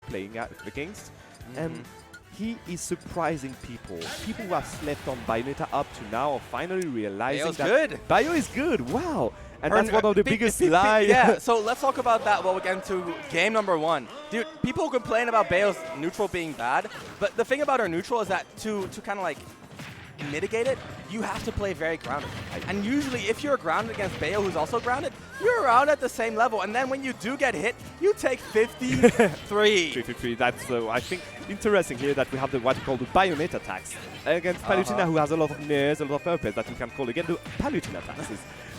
playing against. And he is surprising people. People who have slept on Bayonetta up to now are finally realizing that Bayo is good. Wow. And that's one of the biggest lies. Yeah, so let's talk about that while we get into game number 1. Dude, people complain about Bayo's neutral being bad, but the thing about her neutral is that to kind of like mitigate it, you have to play very grounded. And usually if you're grounded against Bayo, who's also grounded, you're around at the same level. And then when you do get hit, you take 53. 53, that's, I think, interesting here that we have what we call the Bayonetta attacks against Palutena, who has a lot of nairs, a lot of purpose that we can call again the Palutena attacks.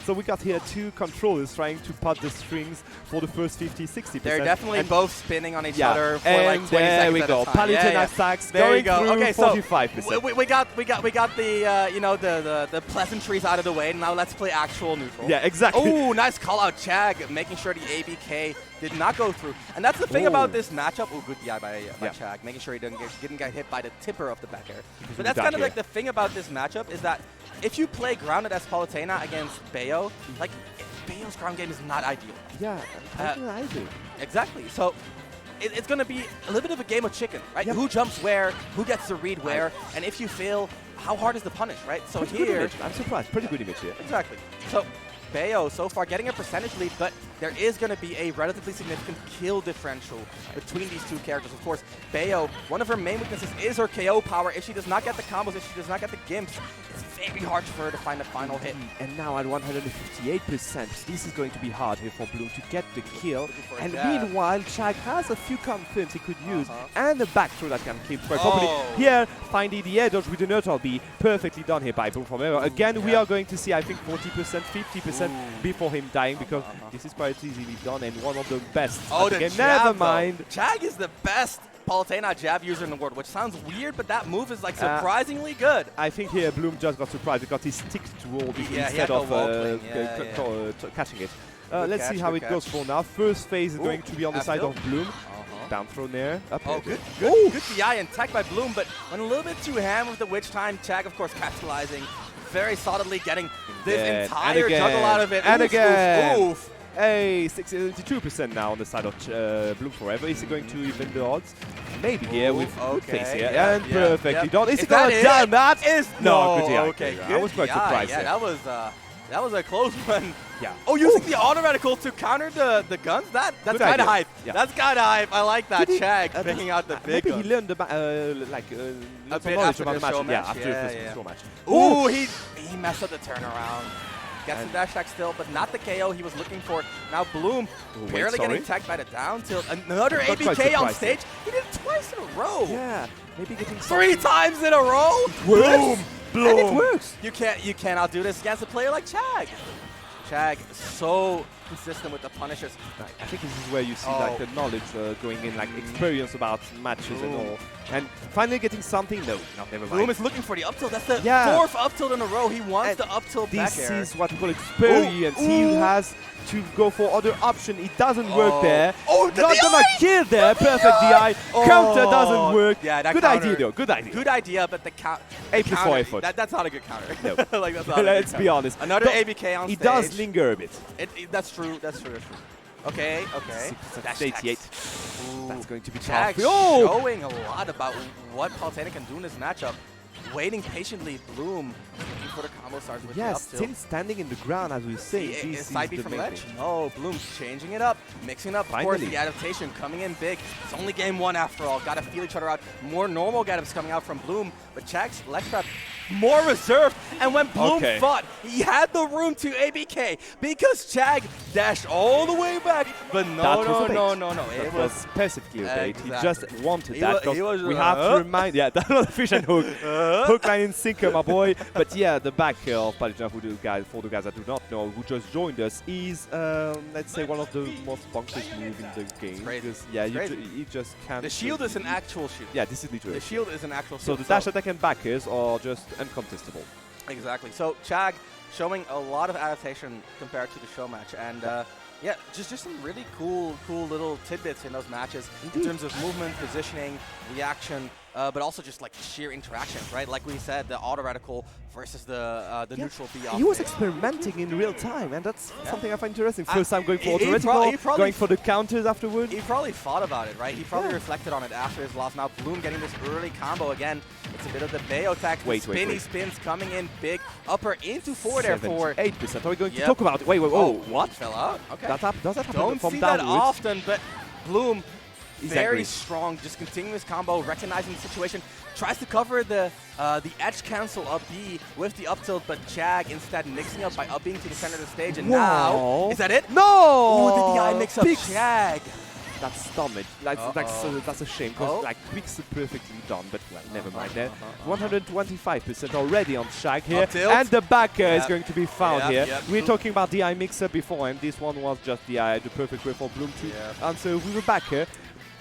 So we got here 2 controllers trying to pot the strings for the first 50-60%. They're definitely both spinning on each other for like 20 seconds there we go. Palutena attacks going through okay, 45%. So we got the you know the pleasantries out of the way. Now let's play actual neutral. Yeah, exactly. Oh, nice call out, Chag, making sure the ABK did not go through. And that's the thing about this matchup. Oh, good DI by Chag, making sure he didn't get hit by the tipper of the back air. But that's kind of like the thing about this matchup is that if you play grounded as Palutena against Bayo, like Bayo's ground game is not ideal. Yeah, I do. Exactly. So it's going to be a little bit of a game of chicken, right? Yep. Who jumps where, who gets to read where, and if you fail, how hard is the punish, right? So here, I'm surprised. Pretty good image here. Exactly. So Bayo so far getting a percentage lead, but there is going to be a relatively significant kill differential between these 2 characters. Of course, Bayo, one of her main weaknesses is her KO power. If she does not get the combos, if she does not get the gimps, it's very hard for her to find a final hit. And now at 158%, this is going to be hard here for Bloom to get the kill. And meanwhile, Chag has a few confirms he could use and a back throw that can keep quite properly. Here, finding the edge with the neutral B, perfectly done here by Bloom4eva. Again, we are going to see, I think, 40%, 50% before him dying, because this is quite easily done and one of the best. Oh, the jab, never mind. Chag is the best Palutena jab user in the world, which sounds weird, but that move is like surprisingly good. I think here Bloom just got surprised because he sticks to all this instead of catching it. Let's see how it goes for now. First phase is going to be on the side of Bloom. Down throw there. Up good DI and tech by Bloom, but went a little bit too ham with the witch time. Chag, of course, capitalizing very solidly, getting this entire juggle out of it. And again. Oof. Hey, 62% now on the side of Bloom4eva. Is he going to even the odds? Maybe here with good face here. And perfectly done. Is he going to down that? No, good DI. Okay, I was quite surprised. Yeah, that was a close one. Yeah. Oh, using the auto reticle to counter the guns? That's kind of hype. Yeah. That's kind of hype. I like that. Chag picking out the big maybe he learned about a bit after the show match. Yeah, after the show match. Ooh, he messed up the turnaround. Gets the dash attack still, but not the KO he was looking for. Now Bloom barely getting tagged by the down tilt. Another ABK on stage. He did it twice in a row. Yeah, maybe getting 3 times in a row. Bloom. And it works. You cannot do this against a player like Chag. Chag so consistent with the punishes. I think this is where you see like the knowledge going in, like experience about matches and all. And finally getting something. No, never mind. Bloom is looking for the up tilt. That's the 4th up tilt in a row. He wants the up tilt back air. This is what we call experience. He has to go for other option. It doesn't work there. Oh, not gonna kill there. Perfect DI. Counter doesn't work. Yeah, that good idea though. Good idea. Good idea, but the counter. A+4 effort. That's not a good counter. No. Like, that's not Let's be honest. Another ABK on stage. He does linger a bit. That's true. Okay. That's 88. That's going to be tough. Chag showing a lot about what Palutena can do in this matchup. Waiting patiently, Bloom looking for the combo stars with the up tilt. Still standing in the ground as we say. Side B from ledge? No, Bloom's changing it up, mixing up. Of course, the adaptation coming in big. It's only game 1 after all. Got to feel each other out. More normal get-ups coming out from Bloom, but Chag's ledge trap more reserved. And when Bloom fought, he had the room to ABK because Chag dashed all the way back. But no. It was perfectly bait. He just wanted that. We have to remind, that was fish and hook. Hook, line, and sinker, my boy. But yeah, the back of Palutena, for the guys that do not know, who just joined us, is, let's say, one of the most bonkers moves in the game. Because, you just can't. The shield is an actual shield. Yeah, this is literally. The shield is an actual shield. So the dash attack and backers are just uncontestable. Exactly. So Chag showing a lot of adaptation compared to the show match. And just some really cool little tidbits in those matches in terms of movement, positioning, reaction. but also just like sheer interactions, right? Like we said, the auto reticle versus the neutral B off. He was experimenting in real time, and that's something I find interesting. First time going for auto reticle, going for the counters afterwards. He probably thought about it, right? He probably reflected on it after his loss. Now Bloom getting this early combo again. It's a bit of the Bayo attack. Spinny spins coming in big. Upper into forward air for 8%. Are we going to talk about it? Wait, what? Fell out? Okay. Does that happen Don't from see downwards? that often, but Bloom very angry. strong, just continuing his combo, recognizing the situation, tries to cover the edge cancel up B with the up tilt, but Chag instead mixing up by up being to the center of the stage, and now, is that it? No! Oh, the DI mix up Chag. That's dumb. That's a shame, because like Quicks are perfectly done, but well, never mind there. 125% already on Chag here, and the back is going to be found here. We were talking about DI mix-up before, and this one was just DI, the perfect way for Bloom to answer with a back here.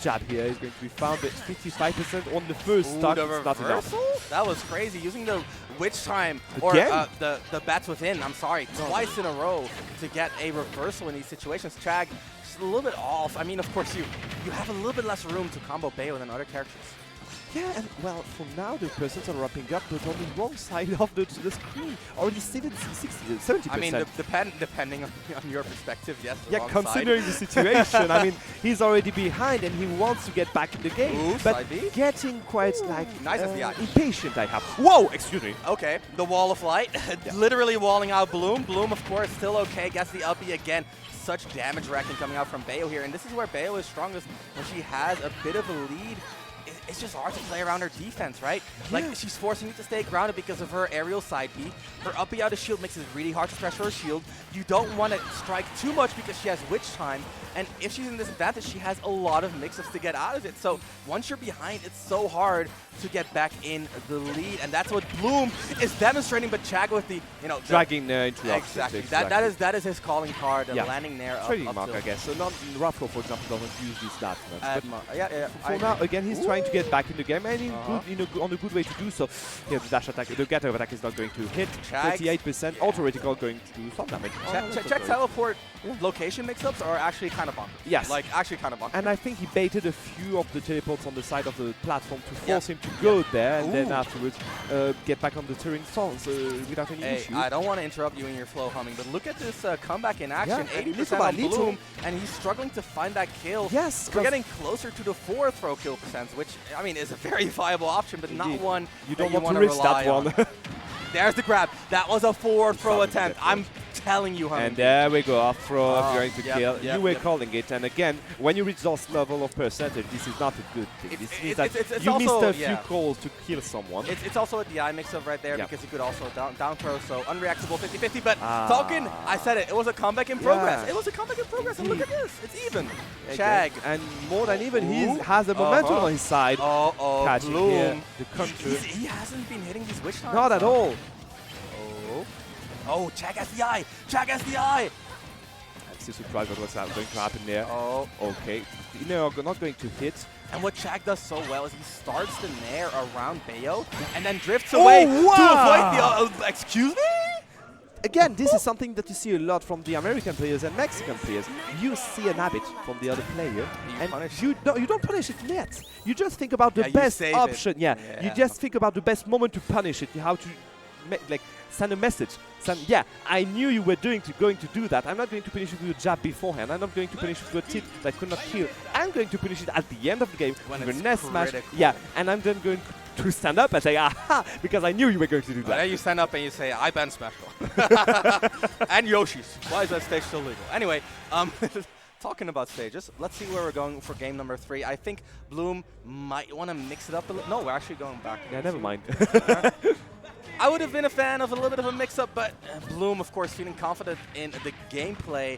Jab here is going to be found, but 55% on the first stock. It's not enough. That was crazy. Using the witch time, or the bats within, I'm sorry, twice in a row to get a reversal in these situations. Chag just a little bit off. I mean, of course, you have a little bit less room to combo Bayo than other characters. Yeah, and well, for now the persons are wrapping up, but on the wrong side of the screen. Already 70%. I mean, depending on your perspective, yes. Yeah, considering the situation, I mean, he's already behind and he wants to get back in the game. But getting quite like impatient, I have. Whoa, excuse me. Okay, the wall of light, literally walling out Bloom. Bloom, of course, still okay, gets the up B again. Such damage racking coming out from Bayo here, and this is where Bayo is strongest when she has a bit of a lead. It's just hard to play around her defense, right? Like, she's forcing you to stay grounded because of her aerial side B. Her up B out of shield makes it really hard to pressure her shield. You don't want to strike too much because she has witch time. And if she's in this advantage, she has a lot of mix-ups to get out of it. So once you're behind, it's so hard to get back in the lead. And that's what Bloom is demonstrating. But Chag with the, dragging into exactly. That is his calling card, landing there. Trading mark, I guess. So not Ruffalo, for example, doesn't use this that much. But for now, again, he's trying to get back in the game, and on a good way to do so. Yeah, the dash attack, the getter attack is not going to hit. 38%. Auto reticle going to do some damage. Check teleport location mix-ups are actually kind of bonkers. Yes. Like, actually kind of bonkers. And I think he baited a few of the teleports on the side of the platform to force him to go there, and then afterwards get back on the turning songs without any issue. I don't want to interrupt you in your flow humming, but look at this comeback in action. 80% on Bloom, and he's struggling to find that kill. Yes. We're getting closer to the 4 throw kill percent, which, I mean, is a very viable option, but not one you don't want to risk that one. There's the grab. That was a forward throw attempt. I'm telling you, and there we go, off throw, going to kill. You were calling it, and again, when you reach this level of percentage, this is not a good thing. This means that you missed a few calls to kill someone. It's also a DI mix-up right there, because you could also down throw, so unreactable 50-50, but talking, I said it was a comeback in progress. It was a comeback in progress, and look at this, it's even. Chag. And more than even, he has a momentum on his side. Catching Bloom. here the counter. He hasn't been hitting these witch times. Not at all. Oh, Chag has the eye! Chag has the eye! I'm still surprised at what's going to happen there. Okay. No, not going to hit. And what Chag does so well is he starts the nair around Bayo and then drifts away to avoid the... excuse me? Again, this is something that you see a lot from the American players and Mexican players. You see an habit from the other player, and you don't punish it yet. You just think about the best option. You just think about the best moment to punish it, how to send a message. I knew you were going to do that. I'm not going to punish you with a jab beforehand. I'm not going to punish you with a tip that could not kill. I'm going to punish it at the end of the game with a nest smash. And I'm then going to stand up and say, aha, because I knew you were going to do that. And then you stand up and you say, I ban Smash and Yoshi's. Why is that stage still legal? Anyway, talking about stages, let's see where we're going for game number 3. I think Bloom might want to mix it up a little. No, we're actually going back. Yeah, never mind. I would have been a fan of a little bit of a mix-up, but Bloom, of course, feeling confident in the gameplay,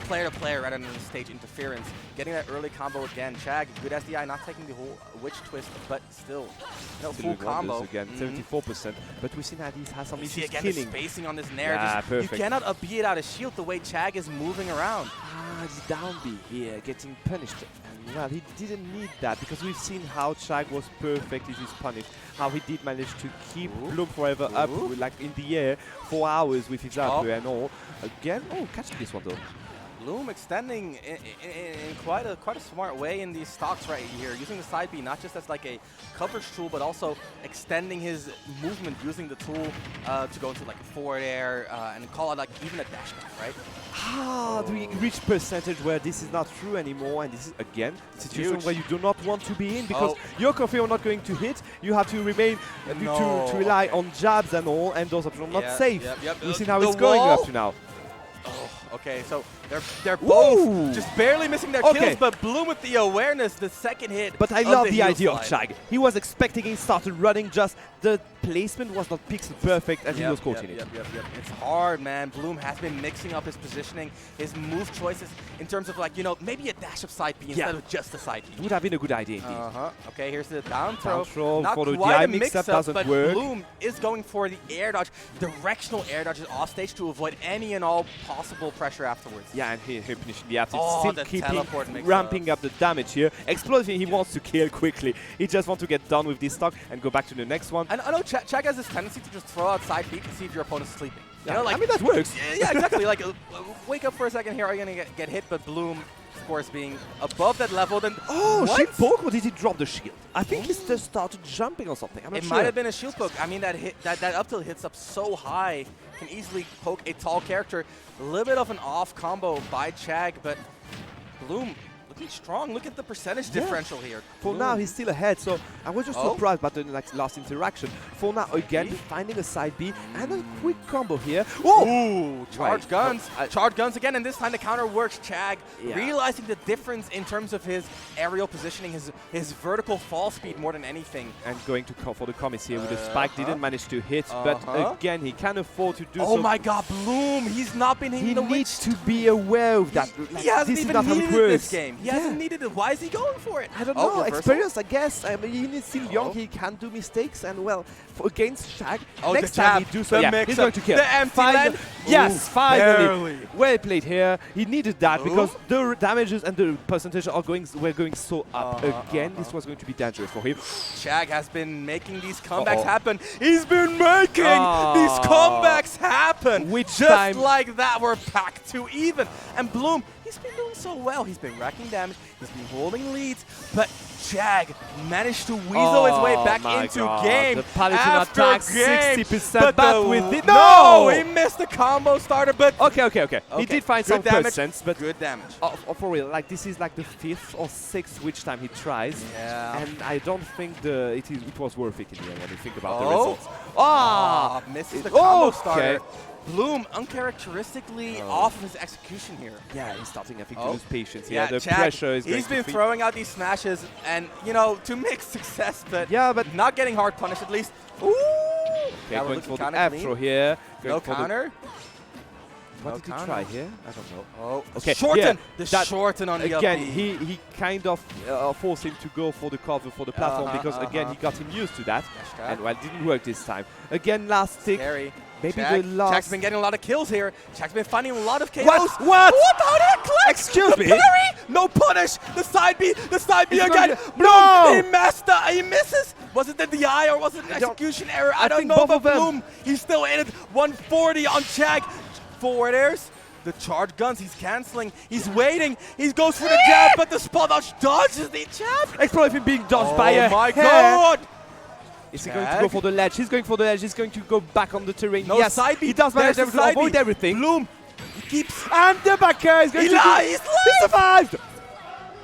player to player rather than the stage interference. Getting that early combo again. Chag, good SDI, not taking the whole witch twist, but still, full combo. Again, 74%. But we see that he has some issues again, killing. The spacing on this nair. You cannot up-B it out of shield the way Chag is moving around. The down B here, getting punished. And well, he didn't need that because we've seen how Chag was perfect in his punish. How he did manage to keep Bloom4eva up like in the air 4 hours with his up and all. Again, catching this one though. Bloom extending in quite a smart way in these stocks right here, using the side B not just as like a coverage tool, but also extending his movement using the tool to go into like a forward air and call out like even a dash back, right? We reach percentage where this is not true anymore, and this is again a situation where you do not want to be in because your coffee are not going to hit. You have to remain to rely on jabs and all, and those are not safe. We've seen how it's going up to now. Okay, so they're both just barely missing their kills, but Bloom with the awareness, the second hit. But I love the idea of Chag. He was expecting it, started running, just the placement was not pixel perfect, and he was caught in it. It's hard, man. Bloom has been mixing up his positioning, his move choices in terms of like, you know, maybe a dash of side B instead of just the side B. Would have been a good idea indeed. Okay, here's the down throw. Not for the DI mix-up doesn't but work. Bloom is going for the air dodge, directional air dodges off stage to avoid any and all possible pressure afterwards. Yeah, and here finishing the apps. Still keeping ramping up the damage here. Explosive, he wants to kill quickly. He just wants to get done with this stock and go back to the next one. And I know Chag has this tendency to just throw out side B to see if your opponent's sleeping. Yeah, you know, like, I mean, that works. Yeah, exactly. Like, wake up for a second here, are you going to get hit? But Bloom, of course, being above that level, then... shield poke, or did he drop the shield? I think he just started jumping or something. I'm not sure. It might have been a shield poke. I mean, that up tilt hits up so high, can easily poke a tall character. A little bit of an off combo by Chag, but Bloom looking strong. Look at the percentage differential here. For now, he's still ahead, so I was just surprised by the last interaction. For now, again, finding a side B and a quick combo here. Ooh, charge guns. Charge guns again, and this time the counter works. Chag realizing the difference in terms of his aerial positioning, his vertical fall speed more than anything. And going to for the commies here with the spike. Didn't manage to hit, but again, he can afford to do so. Oh my god, Bloom, he's not been hitting the witch. He needs to be aware of that. He hasn't even needed it this game. He hasn't needed it. Why is he going for it? I don't know. Experience, I guess. I mean, he's still young. He can do mistakes. And, well, against Chag, next time he do so, he's going to kill. The empty land. Yes, finally. Well played here. He needed that because the damages and the percentage were going so up. Again, this was going to be dangerous for him. Chag has been making these comebacks happen. He's been making these comebacks happen. Just like that, we're back to even. And Bloom, he's been doing so well. He's been racking damage. He's been holding leads. But Chag managed to weasel his way back into game. The Palutena attack 60%, but with it. No! He missed the combo starter, but... Okay. He did find some percents, but... Good damage. For real, like, this is like the 5th or 6th which time he tries. Yeah. And I don't think it was worth it in the end when you think about the results. Misses the combo starter. Bloom uncharacteristically off of his execution here. Yeah, he's starting, I think, to lose patience. Yeah, the Chag, pressure is he's been throwing out these smashes and, you know, to mixed success, but not getting hard punished at least. Ooh! Okay, going for the F throw here. No counter. What did he try here? I don't know. Oh, okay. Shorten! Yeah, shorten on the again, he kind of forced him to go for the cover for the platform because, again, he got him used to that. And, well, it didn't work this time. Again, last stick. Scary. Maybe the last... Chag's been getting a lot of kills here. Chag's been finding a lot of KOs. What? What? How did it click? Excuse me? Parry? No punish. The side B again. No! He messed up. He misses. Was it the DI or was it an execution error? I don't know, but Bloom, he's still in it. 140 on Chag. Forward airs. The charge guns, he's canceling. He's waiting. He goes for the jab, but the spot dodge dodges the jab. Explosive being dodged by a Oh my god! Is he going to go for the ledge? He's going for the ledge. He's going to go back on the terrain. No, yes, side B. He does manage to avoid everything. Bloom, he keeps... And the back air is going to He survived!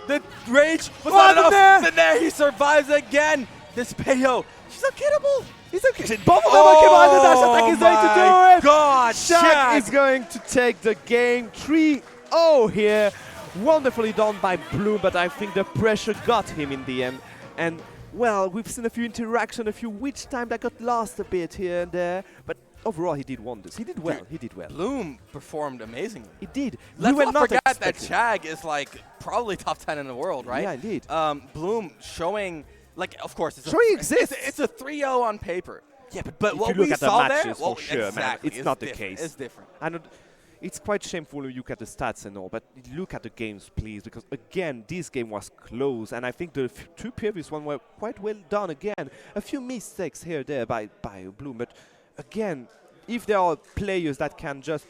The rage was not enough. And there he survives again. This Bayo, she's unkiddable. He's okay. Both of them are behind the dash attack is going to do it. God, Chag is going to take the game 3-0 here. Wonderfully done by Bloom, but I think the pressure got him in the end. And, well, we've seen a few interactions, a few witch time that got lost a bit here and there. But overall, he did wonders. He did well. He did well. Bloom performed amazingly. He did. Let's not forget that Chag is like probably top 10 in the world, right? Yeah, indeed. Bloom showing... Like, of course, it's it's a 3-0 on paper. Yeah, but what we saw there, well, for sure, exactly, man, it's not the case. It's different. And it's quite shameful when you look at the stats and all, but look at the games, please, because again, this game was close, and I think the two previous ones were quite well done. Again, a few mistakes here there by Bloom, but again, if there are players that can just